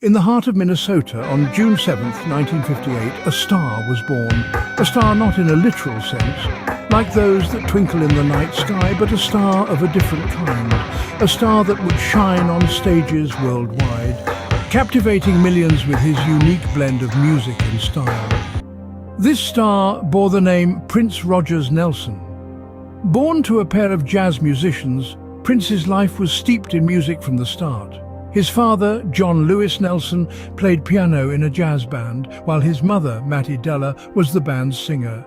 In the heart of Minnesota, on June 7th, 1958, a star was born. A star not in a literal sense, like those that twinkle in the night sky, but a star of a different kind. A star that would shine on stages worldwide, captivating millions with his unique blend of music and style. This star bore the name Prince Rogers Nelson. Born to a pair of jazz musicians, Prince's life was steeped in music from the start. His father, John Lewis Nelson, played piano in a jazz band, while his mother, Mattie Della, was the band's singer.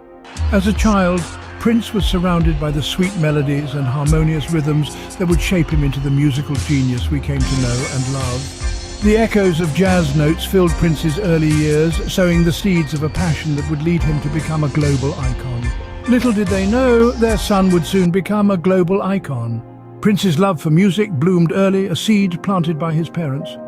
As a child, Prince was surrounded by the sweet melodies and harmonious rhythms that would shape him into the musical genius we came to know and love. The echoes of jazz notes filled Prince's early years, sowing the seeds of a passion that would lead him to become a global icon. Little did they know, their son would soon become a global icon. Prince's love for music bloomed early, a seed planted by his parents.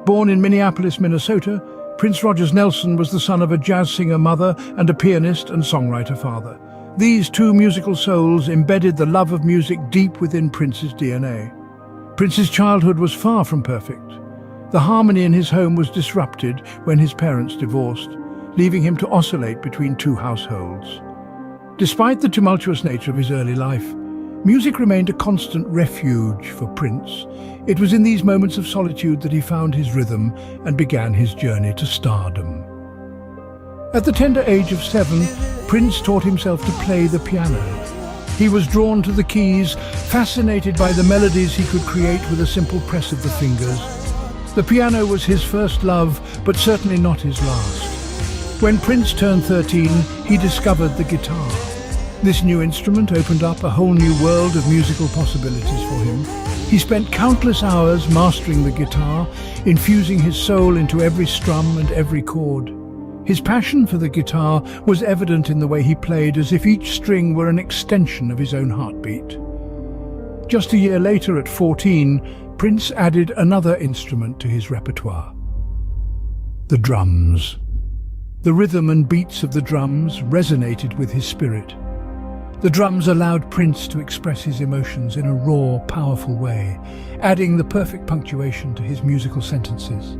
Born in Minneapolis, Minnesota, Prince Rogers Nelson was the son of a jazz singer mother and a pianist and songwriter father. These two musical souls embedded the love of music deep within Prince's DNA. Prince's childhood was far from perfect. The harmony in his home was disrupted when his parents divorced, leaving him to oscillate between two households. Despite the tumultuous nature of his early life, music remained a constant refuge for Prince. It was in these moments of solitude that he found his rhythm and began his journey to stardom. At the tender age of 7, Prince taught himself to play the piano. He was drawn to the keys, fascinated by the melodies he could create with a simple press of the fingers. The piano was his first love, but certainly not his last. When Prince turned 13, he discovered the guitar. This new instrument opened up a whole new world of musical possibilities for him. He spent countless hours mastering the guitar, infusing his soul into every strum and every chord. His passion for the guitar was evident in the way he played, as if each string were an extension of his own heartbeat. Just a year later, at 14, Prince added another instrument to his repertoire: the drums. The rhythm and beats of the drums resonated with his spirit. The drums allowed Prince to express his emotions in a raw, powerful way, adding the perfect punctuation to his musical sentences.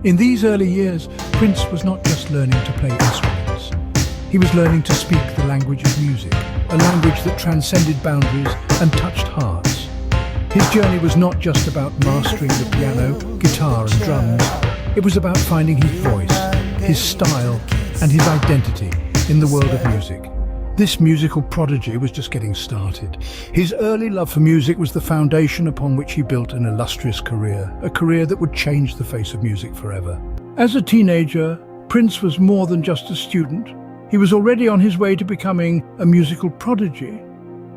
In these early years, Prince was not just learning to play instruments. He was learning to speak the language of music, a language that transcended boundaries and touched hearts. His journey was not just about mastering the piano, guitar and drums. It was about finding his voice, his style and his identity in the world of music. This musical prodigy was just getting started. His early love for music was the foundation upon which he built an illustrious career, a career that would change the face of music forever. As a teenager, Prince was more than just a student. He was already on his way to becoming a musical prodigy.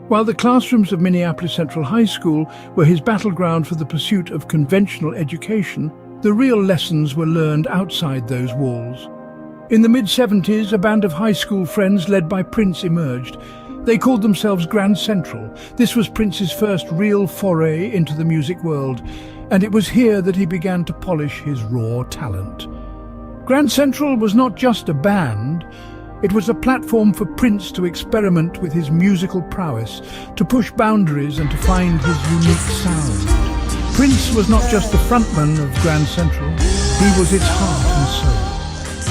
While the classrooms of Minneapolis Central High School were his battleground for the pursuit of conventional education, the real lessons were learned outside those walls. In the mid-70s, a band of high school friends led by Prince emerged. They called themselves Grand Central. This was Prince's first real foray into the music world, and it was here that he began to polish his raw talent. Grand Central was not just a band. It was a platform for Prince to experiment with his musical prowess, to push boundaries and to find his unique sound. Prince was not just the frontman of Grand Central, he was its heart and soul.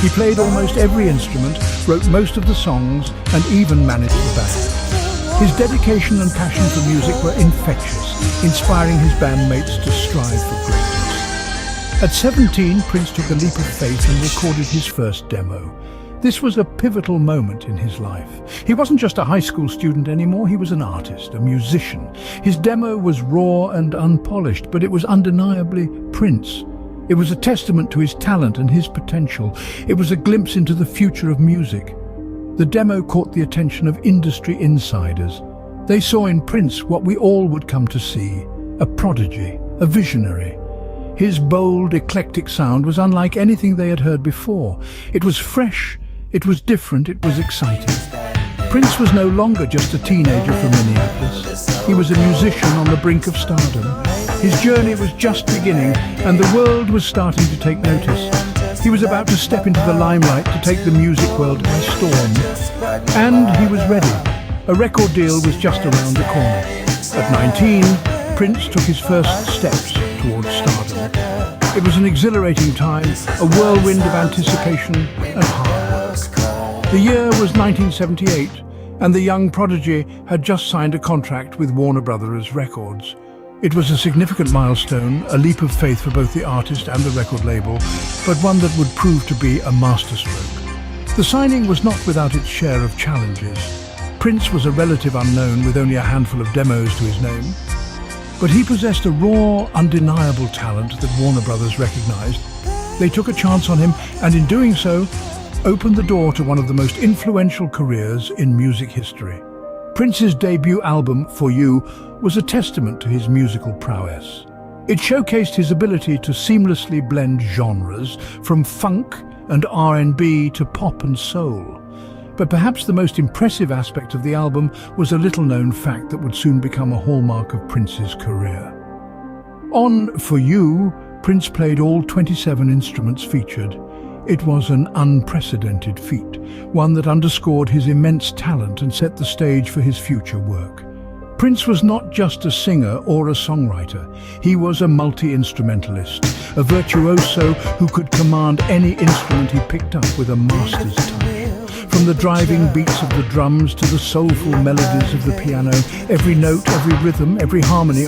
He played almost every instrument, wrote most of the songs, and even managed the band. His dedication and passion for music were infectious, inspiring his bandmates to strive for greatness. At 17, Prince took a leap of faith and recorded his first demo. This was a pivotal moment in his life. He wasn't just a high school student anymore, he was an artist, a musician. His demo was raw and unpolished, but it was undeniably Prince. It was a testament to his talent and his potential. It was a glimpse into the future of music. The demo caught the attention of industry insiders. They saw in Prince what we all would come to see: a prodigy, a visionary. His bold, eclectic sound was unlike anything they had heard before. It was fresh, it was different, it was exciting. Prince was no longer just a teenager from Minneapolis. He was a musician on the brink of stardom. His journey was just beginning, and the world was starting to take notice. He was about to step into the limelight to take the music world by storm. And he was ready. A record deal was just around the corner. At 19, Prince took his first steps towards stardom. It was an exhilarating time, a whirlwind of anticipation and hard work. The year was 1978, and the young prodigy had just signed a contract with Warner Brothers Records. It was a significant milestone, a leap of faith for both the artist and the record label, but one that would prove to be a masterstroke. The signing was not without its share of challenges. Prince was a relative unknown with only a handful of demos to his name, but he possessed a raw, undeniable talent that Warner Brothers recognized. They took a chance on him, and in doing so, opened the door to one of the most influential careers in music history. Prince's debut album, For You, was a testament to his musical prowess. It showcased his ability to seamlessly blend genres, from funk and R&B to pop and soul. But perhaps the most impressive aspect of the album was a little-known fact that would soon become a hallmark of Prince's career. On For You, Prince played all 27 instruments featured. It was an unprecedented feat, one that underscored his immense talent and set the stage for his future work. Prince was not just a singer or a songwriter. He was a multi-instrumentalist, a virtuoso who could command any instrument he picked up with a master's touch. From the driving beats of the drums to the soulful melodies of the piano, every note, every rhythm, every harmony